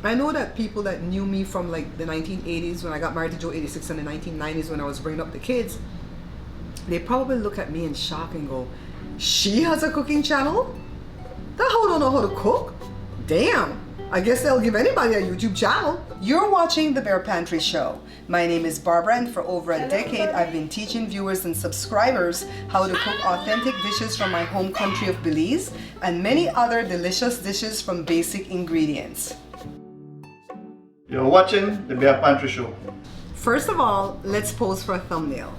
I know that people that knew me from like the 1980s when I got married to Joe 86 and the 1990s when I was bringing up the kids, they probably look at me in shock and go, she has a cooking channel? That hoe don't know how to cook? Damn, I guess they'll give anybody a YouTube channel. You're watching The Bare Pantry Show. My name is Barbara, and for over a decade I've been teaching viewers and subscribers how to cook authentic dishes from my home country of Belize and many other delicious dishes from basic ingredients. You're watching The Bare Pantry Show. First of all, let's pose for a thumbnail.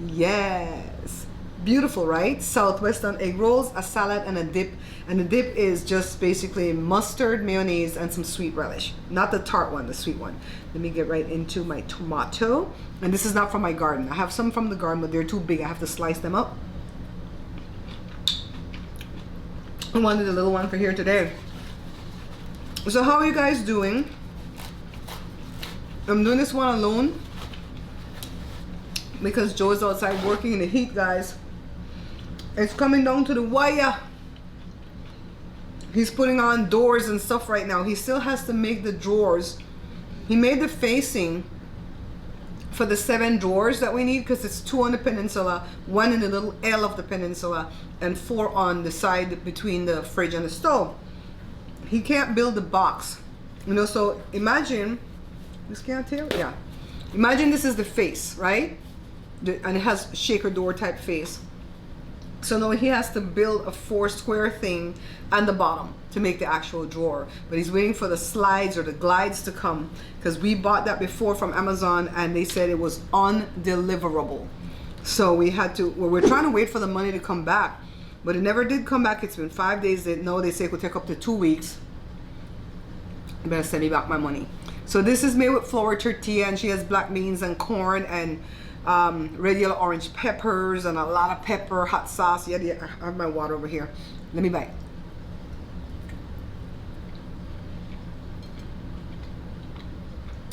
Yes. Beautiful, right? Southwestern egg rolls, a salad, and a dip. And the dip is just basically mustard, mayonnaise, and some sweet relish. Not the tart one, the sweet one. Let me get right into my tomato. And this is not from my garden. I have some from the garden, but they're too big. I have to slice them up. I wanted a little one for here today. So how are you guys doing? I'm doing this one alone because Joe is outside working in the heat, guys. It's coming down to the wire. He's putting on doors and stuff right now. He still has to make the drawers. He made the facing for the 7 drawers that we need because it's 2 on the peninsula, 1 in the little L of the peninsula, and 4 on the side between the fridge and the stove. He can't build the box, you know. So imagine this, can't tell, yeah. Imagine this is the face, right? And it has shaker door type face. So now he has to build a 4 square thing and the bottom to make the actual drawer. But he's waiting for the slides or the glides to come because we bought that before from Amazon and they said it was undeliverable. So we had to, well, we're trying to wait for the money to come back, but it never did come back. It's been 5 days. They say it could take up to 2 weeks. You better send me back my money. So this is made with flour tortilla, and she has black beans and corn and red, yellow, orange peppers and a lot of pepper, hot sauce. Yeah, I have my water over here. Let me bite.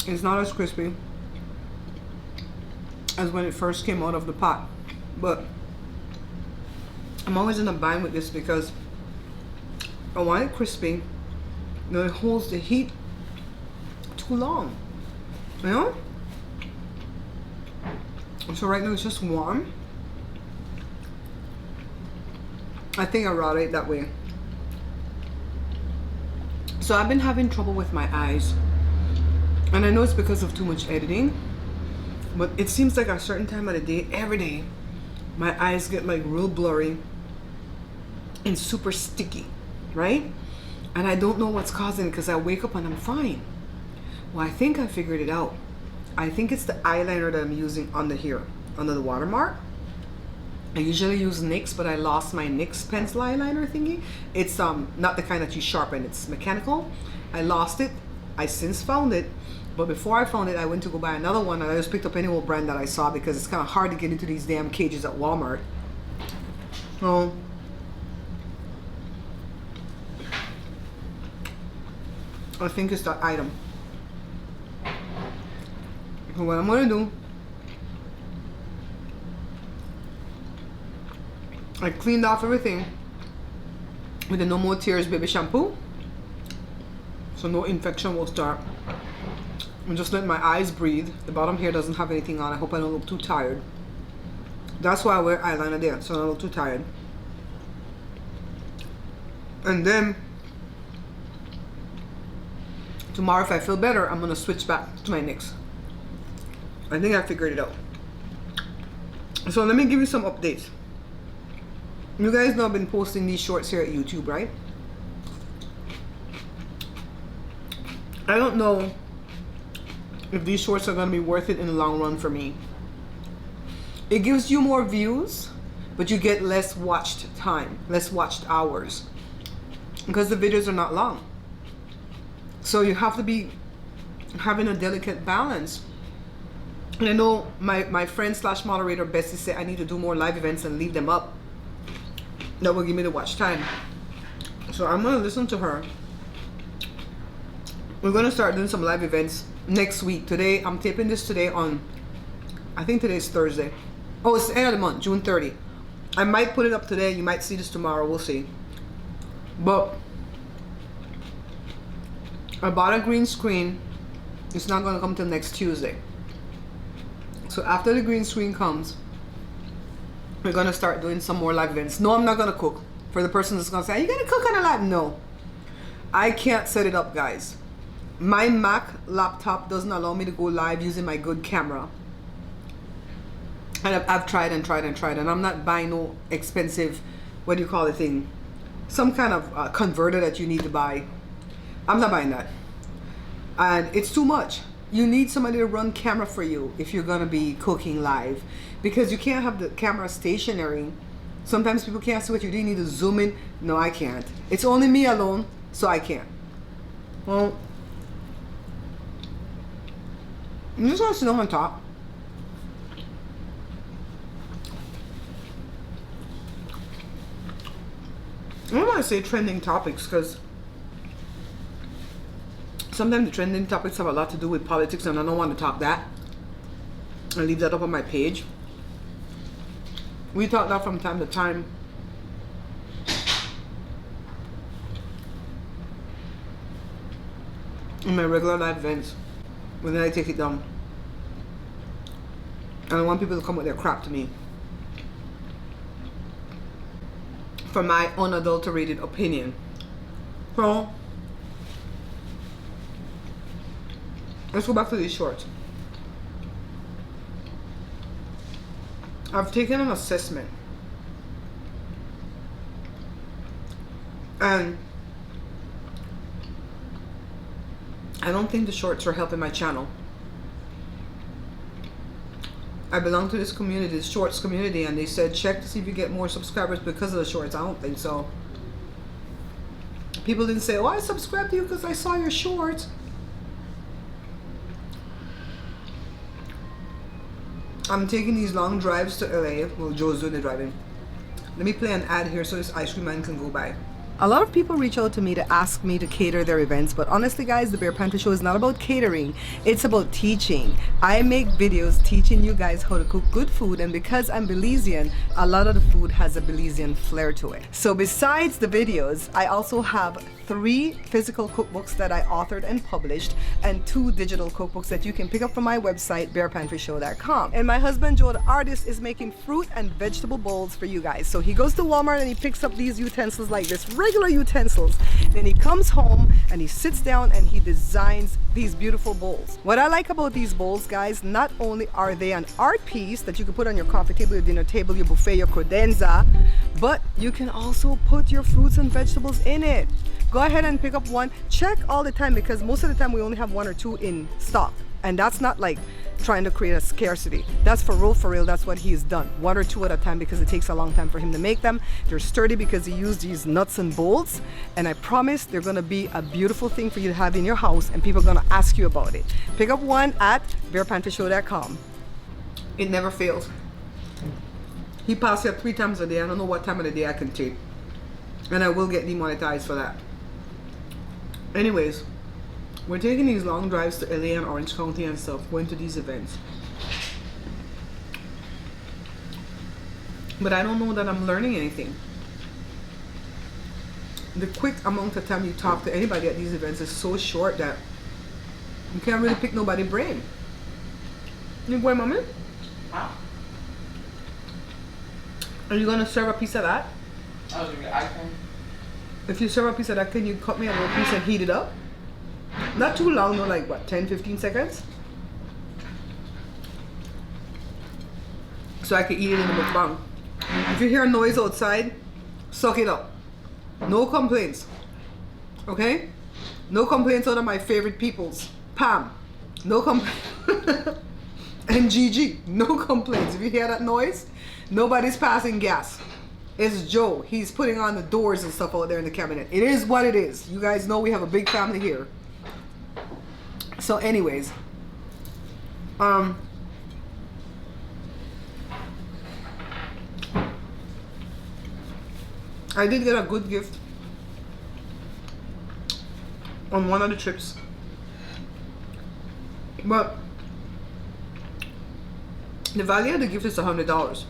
It's not as crispy as when it first came out of the pot, but I'm always in a bind with this because I want it crispy. You know, it holds the heat too long, you know? So right now it's just warm. I think I'd rather eat that way. So I've been having trouble with my eyes. And I know it's because of too much editing. But it seems like at a certain time of the day, every day, my eyes get like real blurry and super sticky, right? And I don't know what's causing it because I wake up and I'm fine. Well, I think I figured it out. I think it's the eyeliner that I'm using under here, under the watermark. I usually use NYX, but I lost my NYX pencil eyeliner thingy. It's not the kind that you sharpen, it's mechanical. I lost it. I since found it, but before I found it, I went to go buy another one, and I just picked up any old brand that I saw because it's kind of hard to get into these damn cages at Walmart. So I think it's that item. So what I'm gonna do, I cleaned off everything with the No More Tears baby shampoo, so no infection will start. I'm just letting my eyes breathe. The bottom here doesn't have anything on. I hope I don't look too tired. That's why I wear eyeliner there, so I don't look too tired. And then tomorrow, if I feel better, I'm gonna switch back to my NYX. I think I figured it out. So let me give you some updates. You guys know I've been posting these shorts here at YouTube, right? I don't know if these shorts are gonna be worth it in the long run for me. It gives you more views, but you get less watched time, less watched hours, because the videos are not long. So you have to be having a delicate balance. And I know my friend slash moderator Bessie said I need to do more live events and leave them up. That will give me the watch time. So I'm gonna listen to her. We're gonna start doing some live events next week. Today, I'm taping this today on, I think today's Thursday. Oh, it's the end of the month, June 30. I might put it up today. You might see this tomorrow. We'll see. But I bought a green screen. It's not gonna come till next Tuesday. So after the green screen comes, we're gonna start doing some more live events. No, I'm not gonna cook. For the person that's gonna say, are you gonna cook on a live? No. I can't set it up, guys. My Mac laptop doesn't allow me to go live using my good camera. And I've tried and tried and tried, and I'm not buying no expensive, what do you call the thing? Some kind of converter that you need to buy. I'm not buying that. And it's too much. You need somebody to run camera for you if you're gonna be cooking live, because you can't have the camera stationary. Sometimes people can't see what you do. You need to zoom in. No, I can't. It's only me alone, so I can't. Well, I'm just gonna sit on top. I don't want to say trending topics because sometimes the trending topics have a lot to do with politics, and I don't want to talk that. I leave that up on my page. We talk that from time to time. In my regular live events, but then I take it down. I don't want people to come with their crap to me for my unadulterated opinion. So let's go back to these shorts. I've taken an assessment, and I don't think the shorts are helping my channel. I belong to this community, this shorts community, and they said check to see if you get more subscribers because of the shorts. I don't think so. People didn't say, oh, I subscribed to you because I saw your shorts. I'm taking these long drives to LA. Well, Joe's doing the driving. Let me play an ad here so this ice cream man can go by. A lot of people reach out to me to ask me to cater their events, but honestly guys, the Bare Pantry Show is not about catering, it's about teaching. I make videos teaching you guys how to cook good food, and because I'm Belizean, a lot of the food has a Belizean flair to it. So besides the videos, I also have 3 physical cookbooks that I authored and published, and 2 digital cookbooks that you can pick up from my website, barepantryshow.com. And my husband Joe, the artist, is making fruit and vegetable bowls for you guys. So he goes to Walmart and he picks up these utensils like this, regular utensils. Then he comes home and he sits down and he designs these beautiful bowls. What I like about these bowls, guys, not only are they an art piece that you can put on your coffee table, your dinner table, your buffet, your credenza, but you can also put your fruits and vegetables in it. Go ahead and pick up one. Check all the time, because most of the time we only have 1 or 2 in stock, and that's not like trying to create a scarcity. That's for real, that's what he's done. 1 or 2 at a time, because it takes a long time for him to make them. They're sturdy because he used these nuts and bolts, and I promise they're gonna be a beautiful thing for you to have in your house, and people are gonna ask you about it. Pick up one at barepantryshow.com. It never fails. He passes it 3 times a day. I don't know what time of the day I can take, and I will get demonetized for that. Anyways, we're taking these long drives to LA and Orange County and stuff, going to these events. But I don't know that I'm learning anything. The quick amount of time you talk to anybody at these events is so short that you can't really pick nobody's brain. You going, mommy? Huh? Are you gonna serve a piece of that? I was gonna ice cream. If you serve a piece of that, can you cut me a little piece and heat it up? Not too long, no, like what, 10-15 seconds? So I can eat it in the mukbang. If you hear a noise outside, suck it up. No complaints. Okay? No complaints out of my favorite peoples. Pam. No complaints. And Gigi. No complaints. If you hear that noise, nobody's passing gas. It's Joe. He's putting on the doors and stuff out there in the cabinet. It is what it is. You guys know we have a big family here. So anyways, I did get a good gift on one of the trips, but the value of the gift is $100.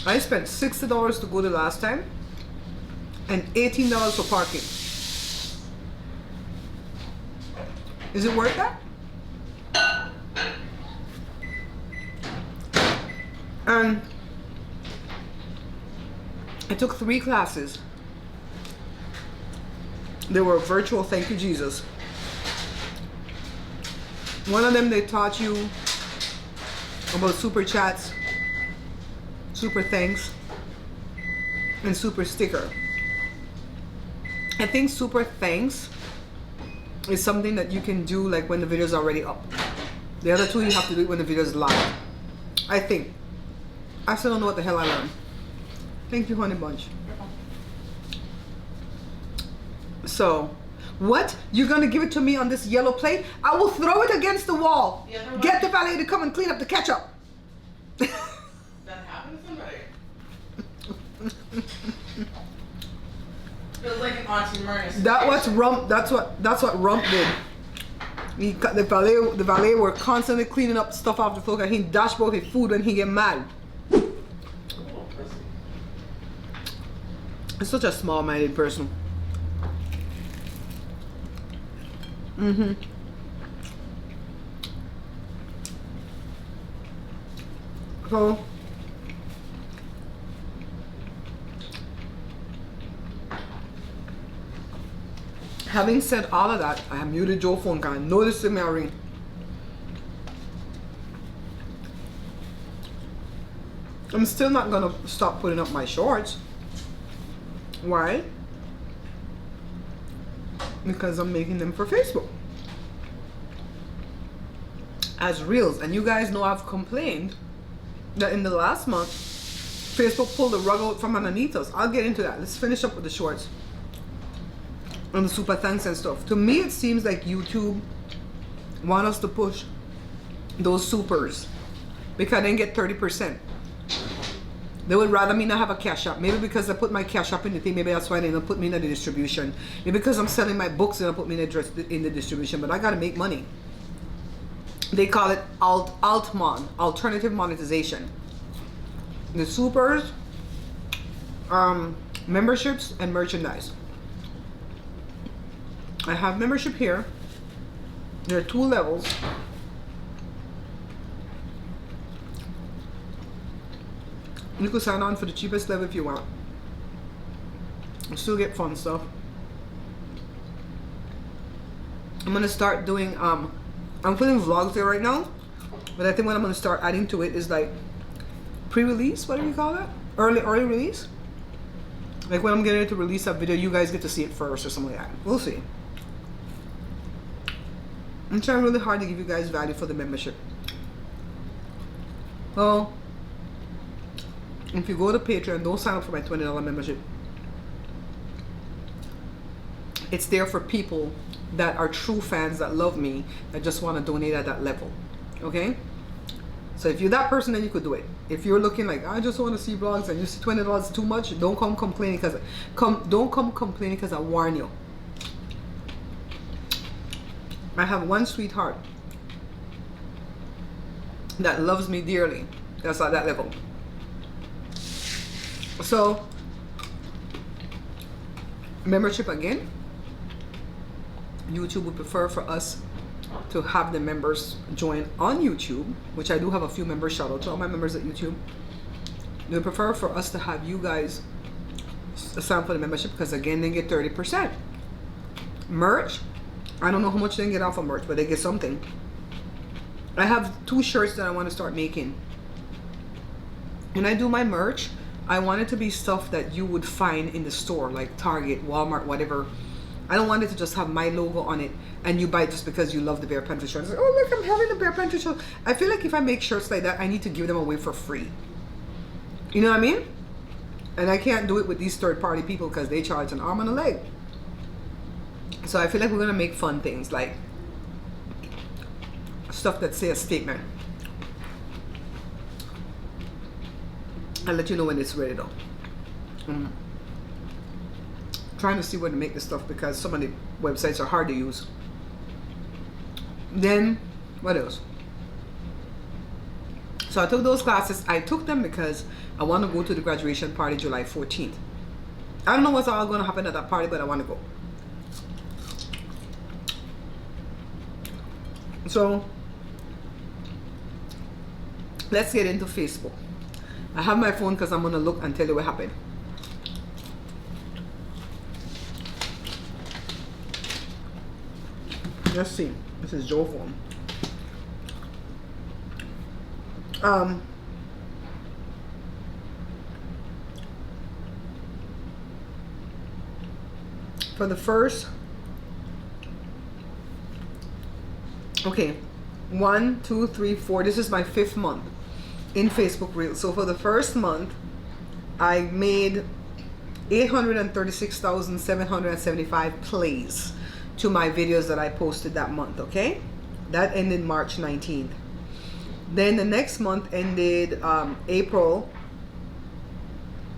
I spent $60 to go the last time and $18 for parking. Is it worth that? And I took 3 classes. They were virtual, thank you Jesus. One of them they taught you about super chats, super thanks, and super sticker. I think super thanks is something that you can do like when the video is already up. The other 2 you have to do it when the video is live. I think. I still don't know what the hell I learned. Thank you, honey bunch. So, what? You're gonna give it to me on this yellow plate? I will throw it against the wall. Get the valet to come and clean up the ketchup. That happened to somebody. Feels like an Auntie Myrna's. That's what Rump did. The valet were constantly cleaning up stuff off the floor and he dash both his food when he get mad. It's such a small-minded person. So having said all of that, I have muted Joe's phone because I know this is my ring. I'm still not gonna stop putting up my shorts. Why? Because I'm making them for Facebook as reels. And you guys know I've complained that in the last month Facebook pulled the rug out from underneath us. I'll get into that. Let's finish up with the shorts and the super thanks and stuff. To me it seems like YouTube want us to push those supers because I didn't get 30%. They would rather me not have a CashApp. Maybe because I put my CashApp in the thing. Maybe that's why they don't put me in the distribution. Maybe because I'm selling my books, they don't put me in the distribution. But I gotta make money. They call it altmon, alternative monetization. The supers, memberships, and merchandise. I have membership here. There are 2 levels. You can sign on for the cheapest level if you want. You still get fun stuff. I'm gonna start doing I'm putting vlogs there right now, but I think what I'm gonna start adding to it is like pre-release. What do you call that? Early release. Like when I'm getting ready to release that video, you guys get to see it first or something like that. We'll see. I'm trying really hard to give you guys value for the membership. Well, if you go to Patreon, don't sign up for my $20 membership. It's there for people that are true fans that love me, that just want to donate at that level. Okay? So if you're that person, then you could do it. If you're looking like, I just want to see vlogs and you see $20 is too much, don't come complaining because I warn you. I have one sweetheart that loves me dearly. That's at that level. So, membership again. YouTube would prefer for us to have the members join on YouTube, which I do have a few members. Shout out to all my members at YouTube. They prefer for us to have you guys sign up for the membership because again they get 30%. Merch, I don't know how much they get off of merch, but they get something. I have 2 shirts that I want to start making. When I do my merch, I want it to be stuff that you would find in the store, like Target, Walmart, whatever. I don't want it to just have my logo on it and you buy it just because you love the Bare Pantry Show. It's like, oh look, I'm having the Bare Pantry Show. I feel like if I make shirts like that, I need to give them away for free. You know what I mean? And I can't do it with these third-party people because they charge an arm and a leg. So I feel like we're gonna make fun things like stuff that say a statement. I'll let you know when it's ready though. Trying to see where to make this stuff because some of the websites are hard to use. Then what else? So I took those classes. I took them because I want to go to the graduation party July 14th. I don't know what's all going to happen at that party, but I want to go. So let's get into Facebook. I have my phone because I'm gonna look and tell you what happened. Let's see. This is Joe phone. For the first, okay, 1, 2, 3, 4. This is my 5th month in Facebook Reels. So for the first month, I made 836,775 plays to my videos that I posted that month. Okay, that ended March 19th. Then the next month ended April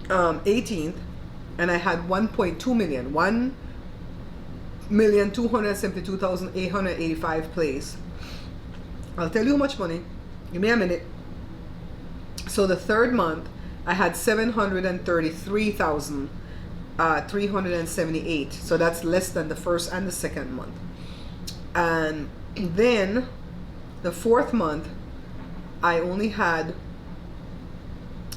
18th, and I had 1.2 million, 1,272,885 plays. I'll tell you how much money. Give me a minute. So the third month, I had 733,378. So that's less than the first and the second month. And then the fourth month, I only had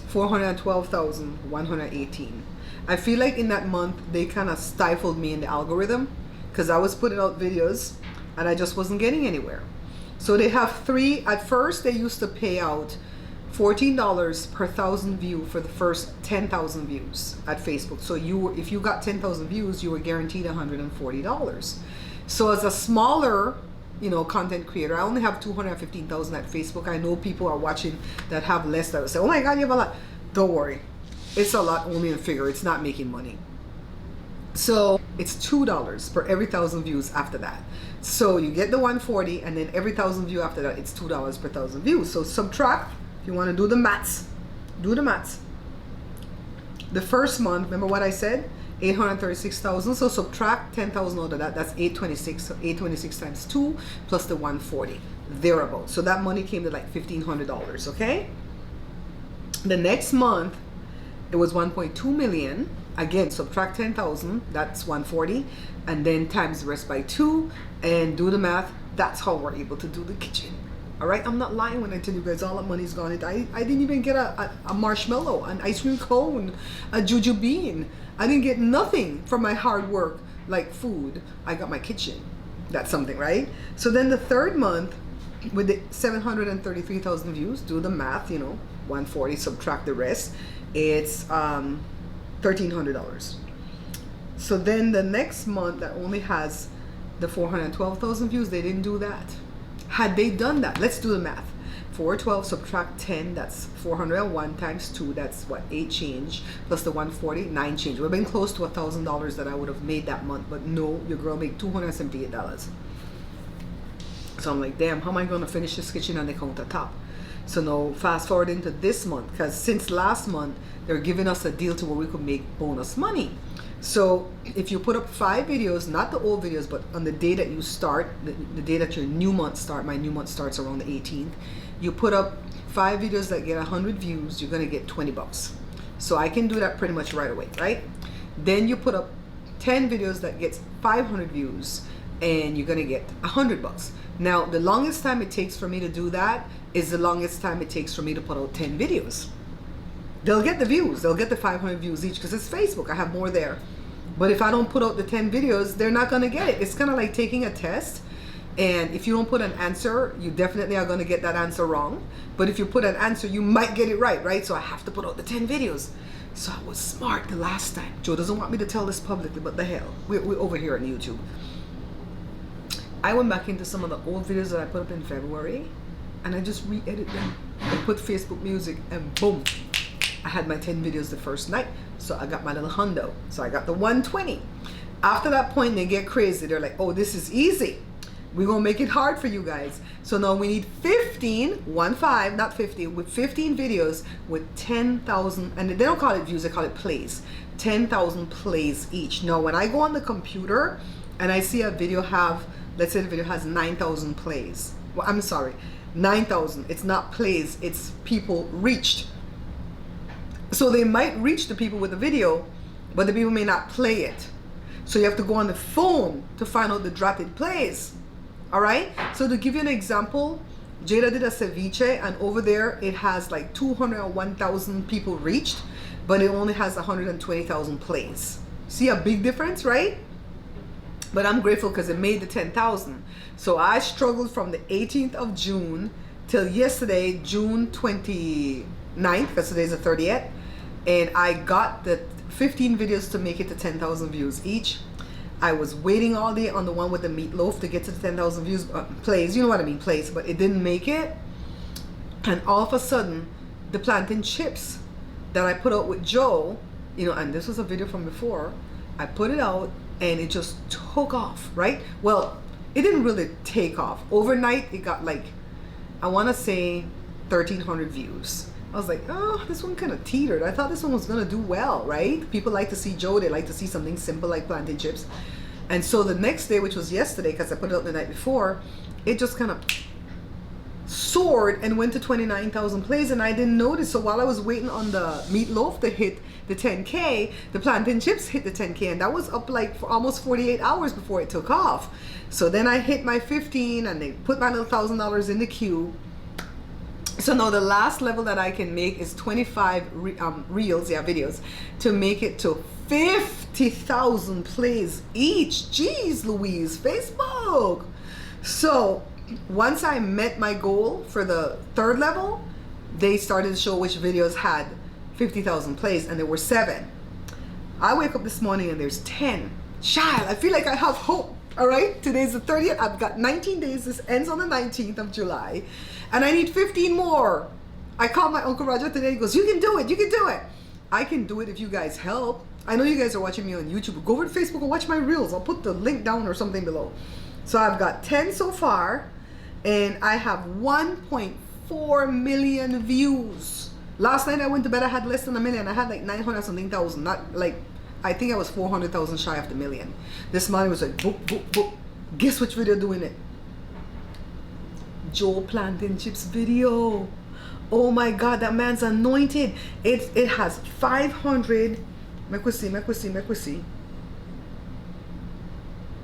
412,118. I feel like in that month they kind of stifled me in the algorithm because I was putting out videos and I just wasn't getting anywhere. So they have 3. At first they used to pay out $14 per 1,000 view for the first 10,000 views at Facebook. So if you got 10,000 views, you were guaranteed $140. So as a smaller, content creator, I only have 215,000 at Facebook. I know people are watching that have less. That would say, oh my God, you have a lot. Don't worry. It's a lot only in figure. It's not making money. So it's $2 per every 1,000 views after that. So you get the 140 and then every 1,000 view after that, it's $2 per 1,000 views. So subtract, if you want to do the maths, do the maths. The first month, remember what I said? 836,000. So subtract 10,000 out of that. That's 826. So 826 times 2 plus the 140. Thereabout. So that money came to like $1,500. Okay. The next month, it was 1.2 million. Again, subtract 10,000. That's 140, and then times the rest by 2, and do the math. That's how we're able to do the kitchen. All right. I'm not lying when I tell you guys all that money's gone. I didn't even get a marshmallow, an ice cream cone, a juju bean. I didn't get nothing from my hard work like food. I got my kitchen. That's something, right? So then the third month with the 733,000 views, do the math, 140, subtract the rest. It's $1,300. So then the next month that only has the 412,000 views, they didn't do that. Had they done that, let's do the math. 412 subtract 10, that's 401 times 2, that's what, 8 change, plus the 140, 9 change. We've been close to $1,000 that I would have made that month, but no, your girl made $278. So I'm like, damn, how am I going to finish this kitchen on the countertop? So now fast forward into this month, because since last month they're giving us a deal to where we could make bonus money. So if you put up 5 videos, not the old videos, but on the day that you start, the day that your new month start, my new month starts around the 18th, you put up 5 videos that get 100 views, you're gonna get $20. So I can do that pretty much right away, right? Then you put up 10 videos that gets 500 views and you're gonna get $100. Now the longest time it takes for me to do that is the longest time it takes for me to put out 10 videos. They'll get the views, they'll get the 500 views each because it's Facebook, I have more there. But if I don't put out the 10 videos, they're not gonna get it. It's kind of like taking a test, and if you don't put an answer, you definitely are gonna get that answer wrong. But if you put an answer, you might get it right, right? So I have to put out the 10 videos. So I was smart the last time. Joe doesn't want me to tell this publicly, but the hell, we're over here on YouTube. I went back into some of the old videos that I put up in February, and I just re-edit them and put Facebook music, and boom, I had my 10 videos the first night. So I got my little hundo. So I got the 120. After that point, they get crazy. They're like, oh, this is easy. We're going to make it hard for you guys. So now we need 15, not 50, with 15 videos with 10,000, and they don't call it views, they call it plays. 10,000 plays each. Now, when I go on the computer and I see a video have, let's say the video has 9,000 plays. Well, I'm sorry, 9,000. It's not plays, it's people reached. So they might reach the people with the video, but the people may not play it. So you have to go on the phone to find out the drafted plays. All right. So to give you an example, Jada did a ceviche, and over there it has like 201,000 people reached, but it only has 120,000 plays. See a big difference, right? But I'm grateful because it made the 10,000. So I struggled from the 18th of June till yesterday, June 29th, because today's the 30th, and I got the 15 videos to make it to 10,000 views each. I was waiting all day on the one with the meatloaf to get to the 10,000 views, plays, you know what I mean, plays, but it didn't make it. And all of a sudden, the plantain chips that I put out with Joe, you know, and this was a video from before, I put it out and it just took off, right? Well, it didn't really take off. Overnight, it got like, I want to say 1,300 views. I was like, oh, this one kind of teetered. I thought this one was going to do well, right? People like to see Joe. They like to see something simple like plantain chips. And so the next day, which was yesterday, because I put it up the night before, it just kind of soared and went to 29,000 plays, and I didn't notice. So while I was waiting on the meatloaf to hit the 10K, the plantain chips hit the 10K, and that was up like for almost 48 hours before it took off. So then I hit my 15, and they put my little $1,000 in the queue. So now the last level that I can make is 25 reels, videos, to make it to 50,000 plays each. Jeez Louise, Facebook. So once I met my goal for the third level, they started to show which videos had 50,000 plays, and there were 7. I wake up this morning and there's 10. Child, I feel like I have hope. All right, today's the 30th. I've got 19 days. This ends on the 19th of July, and I need 15 more. I called my Uncle Roger today. He goes, you can do it. You can do it. I can do it if you guys help. I know you guys are watching me on YouTube. Go over to Facebook and watch my reels. I'll put the link down or something below. So I've got 10 so far, and I have 1.4 million views. Last night I went to bed, I had less than a million. I had like 900 something thousand, not like, I think I was 400,000 shy of the million. This morning was like, boop, boop, boop. Guess which video doing it? Joe Plantain Chips video. Oh my God, that man's anointed. It has 500. Make we see.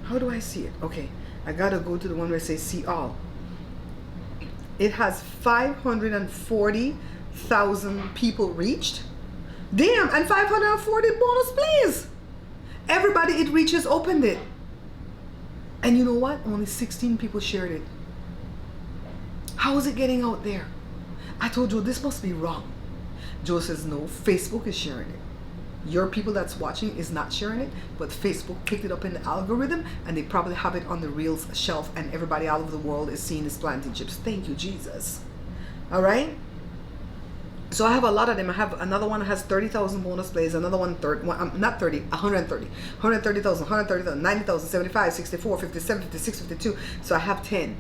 How do I see it? Okay, I gotta go to the one where it says see all. It has 540,000 people reached. Damn, and 540 bonus plays. Everybody it reaches opened it. And you know what? Only 16 people shared it. How is it getting out there? I told Joe this must be wrong. Joe says no, Facebook is sharing it. Your people that's watching is not sharing it, but Facebook picked it up in the algorithm, and they probably have it on the Reels shelf, and everybody all over the world is seeing this plantain chips. Thank you, Jesus. All right? So I have a lot of them. I have another one that has 30,000 bonus plays, another one, 130, 130,000, 130,000, 90,000, 75, 64, 57, 56, 52. So I have 10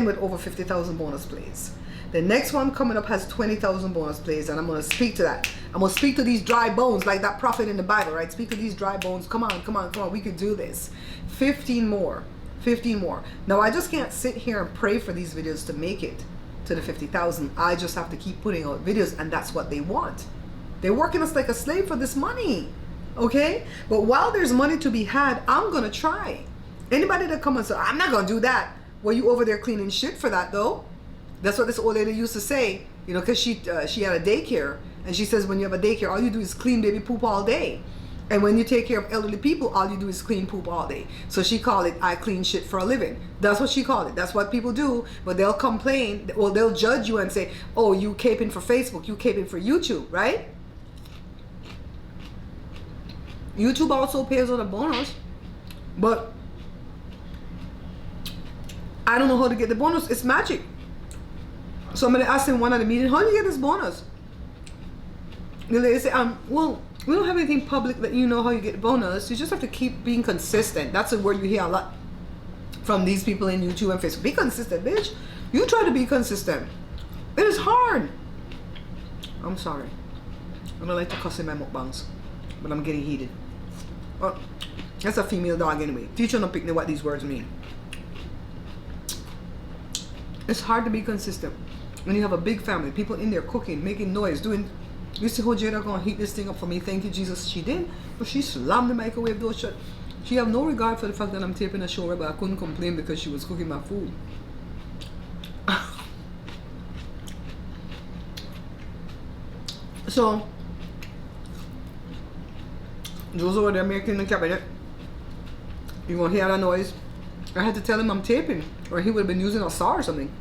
with over 50,000 bonus plays. The next one coming up has 20,000 bonus plays, and I'm going to speak to that. I'm going to speak to these dry bones like that prophet in the Bible, right? Speak to these dry bones. Come on, come on, come on. We could do this. 15 more. 15 more. Now, I just can't sit here and pray for these videos to make it to the 50,000. I just have to keep putting out videos, and that's what they want. They're working us like a slave for this money, okay? But while there's money to be had, I'm going to try. Anybody that come and say, I'm not going to do that. Well, you over there cleaning shit for that, though. That's what this old lady used to say, you know, because she had a daycare, and she says when you have a daycare, all you do is clean baby poop all day. And when you take care of elderly people, all you do is clean poop all day. So she called it, I clean shit for a living. That's what she called it. That's what people do. But they'll complain. Well, they'll judge you and say, oh, you caping for Facebook. You caping for YouTube, right? YouTube also pays on a bonus. But I don't know how to get the bonus. It's magic. Somebody asked in one of the meetings, how do you get this bonus? The lady said, well, we don't have anything public that you know how you get bonus. You just have to keep being consistent. That's a word you hear a lot from these people in YouTube and Facebook. Be consistent, bitch. You try to be consistent. It is hard. I'm sorry. I don't like to cuss in my mukbangs, but I'm getting heated. Oh, that's a female dog anyway. Teacher don't pick me what these words mean. It's hard to be consistent when you have a big family, people in there cooking, making noise, doing. You see how Jada gonna heat this thing up for me? Thank you, Jesus. She did, but she slammed the microwave door shut. She have no regard for the fact that I'm taping a show, but I couldn't complain because she was cooking my food. So, Joe's over there making the cabinet. You gonna hear that noise? I had to tell him I'm taping, or he would have been using a saw or something.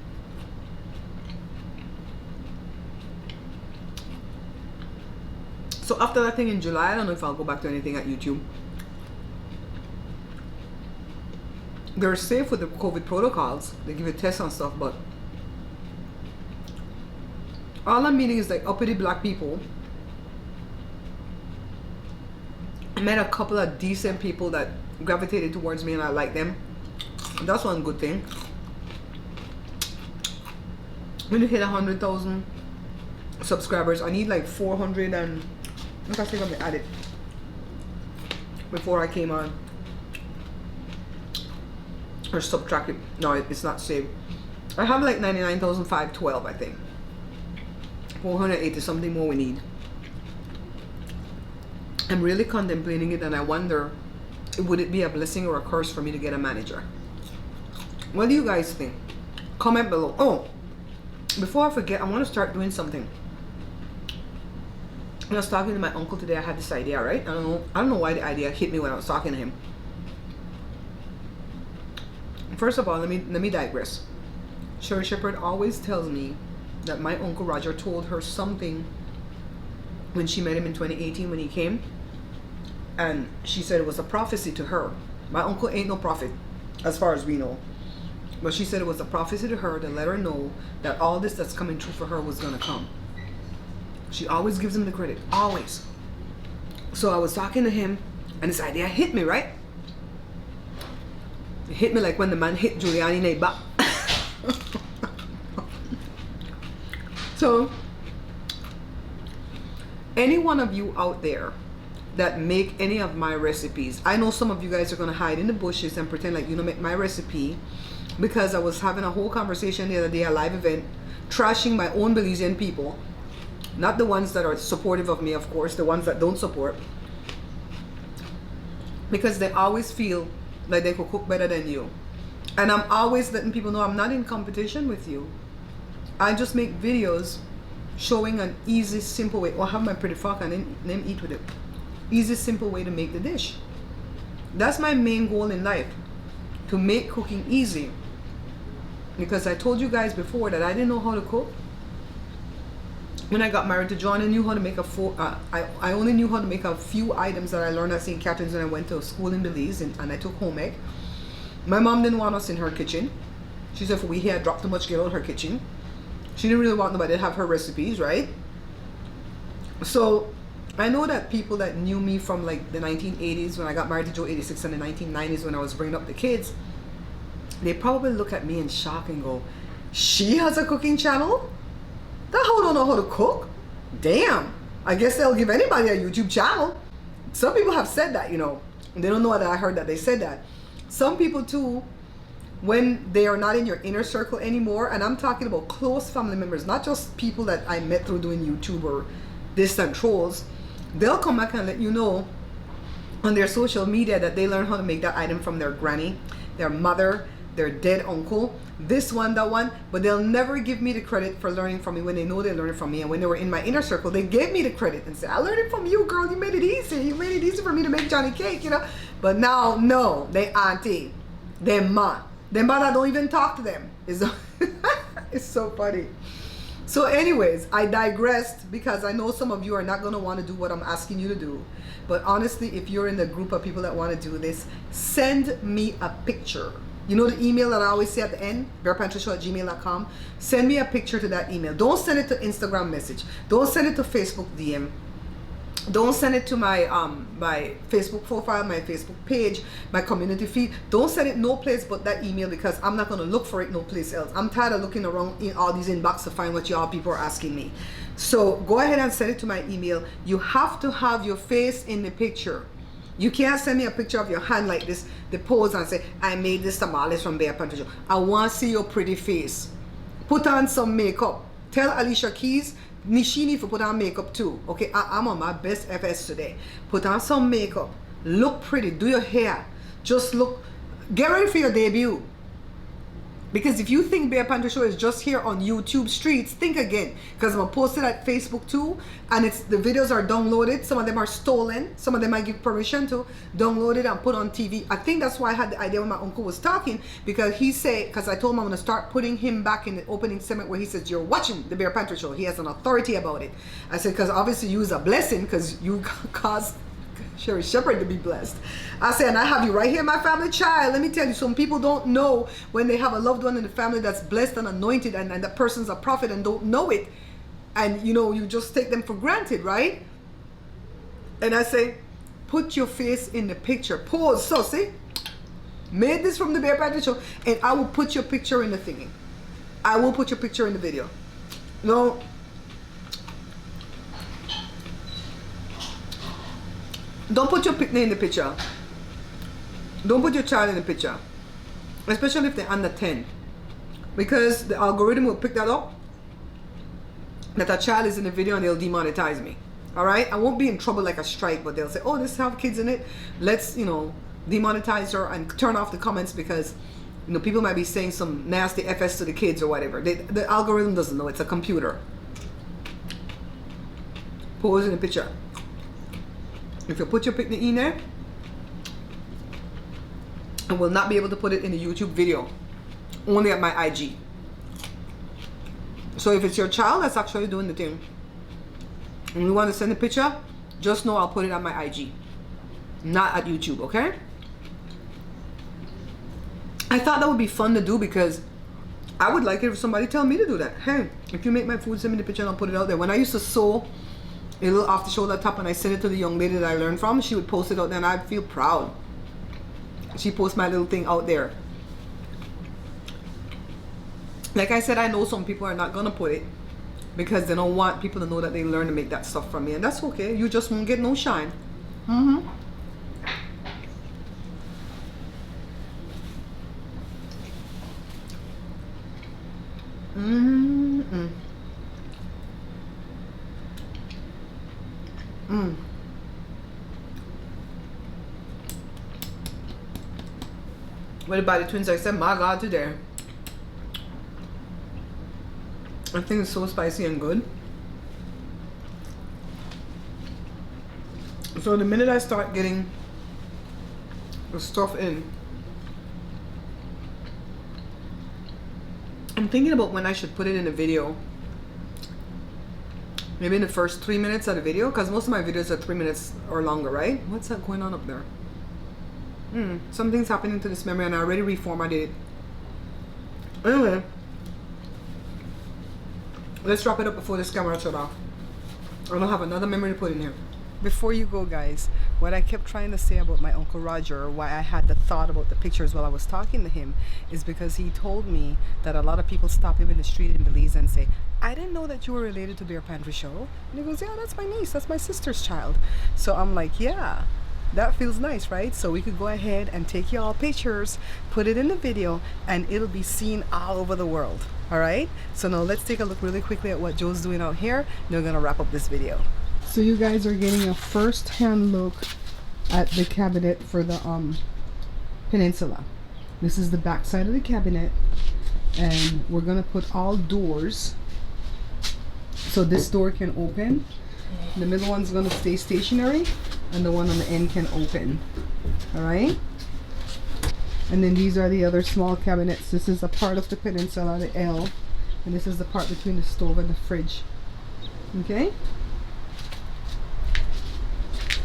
So after that thing in July, I don't know if I'll go back to anything at YouTube. They're safe with the COVID protocols. They give you tests and stuff, but all I'm meeting is like uppity black people. I met a couple of decent people that gravitated towards me and I like them. That's one good thing. When you hit 100,000 subscribers, I need like 400 and I think I'm gonna add it before I came on. Or subtract it. No, it's not saved. I have like 99,512, I think. 480 something more we need. I'm really contemplating it and I wonder, would it be a blessing or a curse for me to get a manager? What do you guys think? Comment below. Oh, before I forget, I want to start doing something. When I was talking to my uncle today, I had this idea, right? I don't know why the idea hit me when I was talking to him. First of all, let me digress. Sherry Shepherd always tells me that my Uncle Roger told her something when she met him in 2018 when he came, and she said it was a prophecy to her. My uncle ain't no prophet, as far as we know. But she said it was a prophecy to her to let her know that all this that's coming true for her was gonna come. She always gives him the credit, always. So I was talking to him, and this idea hit me, right? It hit me like when the man hit Giuliani in the back. So, any one of you out there that make any of my recipes, I know some of you guys are gonna hide in the bushes and pretend like you don't make my recipe, because I was having a whole conversation the other day, a live event, trashing my own Belizean people. Not the ones that are supportive of me, of course, the ones that don't support. Because they always feel like they could cook better than you. And I'm always letting people know I'm not in competition with you. I just make videos showing an easy, simple way. Or have my pretty fuck and then eat with it. Easy, simple way to make the dish. That's my main goal in life. To make cooking easy. Because I told you guys before that I didn't know how to cook. When I got married to John, I knew how to make I only knew how to make a few items that I learned at St. Catherine's when I went to school in Belize, and I took home ec. My mom didn't want us in her kitchen. She said if we had dropped too much girl in her kitchen. She didn't really want nobody to have her recipes, right? So I know that people that knew me from like the 1980s when I got married to Joe, 86, and the 1990s when I was bringing up the kids, they probably look at me in shock and go, she has a cooking channel? That hoe don't know how to cook? Damn, I guess they'll give anybody a YouTube channel. Some people have said that, you know. They don't know that I heard that they said that. Some people too, when they are not in your inner circle anymore, and I'm talking about close family members, not just people that I met through doing YouTube or distant trolls, they'll come back and let you know on their social media that they learned how to make that item from their granny, their mother, their dead uncle, this one, that one, but they'll never give me the credit for learning from me when they know they learned it from me. And when they were in my inner circle, they gave me the credit and said, I learned it from you, girl. You made it easy. You made it easy for me to make Johnny cake, you know. But now, no, they auntie, they ma. Their mother don't even talk to them. It's so funny. So anyways, I digressed because I know some of you are not going to want to do what I'm asking you to do. But honestly, if you're in the group of people that want to do this, send me a picture. You know the email that I always say at the end, barepantryshow@gmail.com. Send me a picture to that email. Don't send it to Instagram message. Don't send it to Facebook DM. Don't send it to my my Facebook profile, my Facebook page, my community feed. Don't send it no place but that email, because I'm not going to look for it no place else. I'm tired of looking around in all these inbox to find what y'all people are asking me. So go ahead and send it to my email. You have to have your face in the picture. You can't send me a picture of your hand like this, the pose, and say, I made this tamales from Bare Pantry Show. I want to see your pretty face. Put on some makeup. Tell Alicia Keys, she needs to put on makeup too. Okay, I'm on my best FS today. Put on some makeup. Look pretty. Do your hair. Just look. Get ready for your debut. Because if you think Bare Pantry Show is just here on YouTube streets, think again. Because I'm going to post it at Facebook too. And the videos are downloaded. Some of them are stolen. Some of them I give permission to download it and put on TV. I think that's why I had the idea when my uncle was talking. Because because I told him I'm going to start putting him back in the opening segment where he says, you're watching the Bare Pantry Show. He has an authority about it. I said, because obviously you is a blessing because you caused Sherry Shepherd to be blessed. I said, and I have you right here, my family child. Let me tell you, some people don't know when they have a loved one in the family that's blessed and anointed, and that person's a prophet and don't know it. And you just take them for granted, right? And I say, put your face in the picture. Pause. So see, made this from the Bare Pantry Show, and I will put your picture in the thingy. I will put your picture in the video. No. Don't put your picnic in the picture. Don't put your child in the picture. Especially if they're under 10. Because the algorithm will pick that up. That a child is in the video and they'll demonetize me. Alright? I won't be in trouble like a strike, but they'll say, oh, this have kids in it. Let's, demonetize her and turn off the comments because, people might be saying some nasty FS to the kids or whatever. The algorithm doesn't know. It's a computer. Pose in the picture. If you put your picnic in there, I will not be able to put it in the YouTube video. Only at my IG. So if it's your child that's actually doing the thing, and you want to send a picture, just know I'll put it on my IG. Not at YouTube, okay? I thought that would be fun to do because I would like it if somebody tell me to do that. Hey, if you make my food, send me the picture and I'll put it out there. When I used to sew a little off the shoulder top and I sent it to the young lady that I learned from, she would post it out there and I'd feel proud. She posts my little thing out there. Like I said, I know some people are not gonna put it because they don't want people to know that they learn to make that stuff from me, and that's okay. You just won't get no shine. What about the twins? I said, my God, today. I think it's so spicy and good. So the minute I start getting the stuff in, I'm thinking about when I should put it in a video. Maybe in the first 3 minutes of the video, because most of my videos are 3 minutes or longer, right? What's that going on up there? Something's happening to this memory and I already reformatted it. Anyway, let's wrap it up before this camera shut off. I don't have another memory to put in here. Before you go, guys, what I kept trying to say about my Uncle Roger, why I had the thought about the pictures while I was talking to him, is because he told me that a lot of people stop him in the street in Belize and say, I didn't know that you were related to Bare Pantry Show. And he goes, yeah, that's my niece, that's my sister's child. So I'm like, yeah, that feels nice, right? So we could go ahead and take y'all pictures, put it in the video, and it'll be seen all over the world. All right, so now let's take a look really quickly at what Joe's doing out here, and we're gonna wrap up this video. So you guys are getting a first-hand look at the cabinet for the peninsula. This is the back side of the cabinet, and we're gonna put all doors so this door can open. The middle one's gonna stay stationary, and the one on the end can open. All right. And then these are the other small cabinets. This is a part of the peninsula, the L, and this is the part between the stove and the fridge. Okay.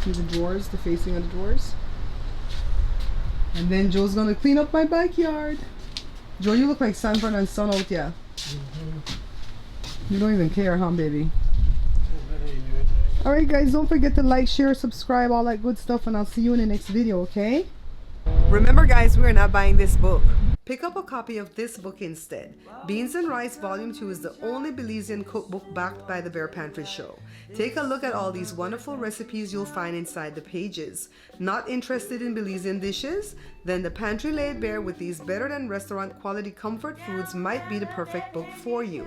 See the drawers, the facing of the drawers. And then Joe's gonna clean up my backyard. Joe, you look like Sanford and Son out here. You don't even care, huh, baby? Alright guys, don't forget to like, share, subscribe, all that good stuff, and I'll see you in the next video, okay? Remember guys, we're not buying this book. Pick up a copy of this book instead. Beans and Rice Volume 2 is the only Belizean cookbook backed by the Bear Pantry Show. Take a look at all these wonderful recipes you'll find inside the pages. Not interested in Belizean dishes? Then The Pantry Laid Bare with these better than restaurant quality comfort foods might be the perfect book for you.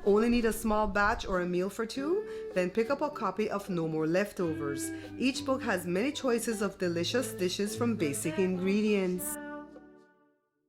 Only need a small batch or a meal for two? Then pick up a copy of No More Leftovers. Each book has many choices of delicious dishes from basic ingredients.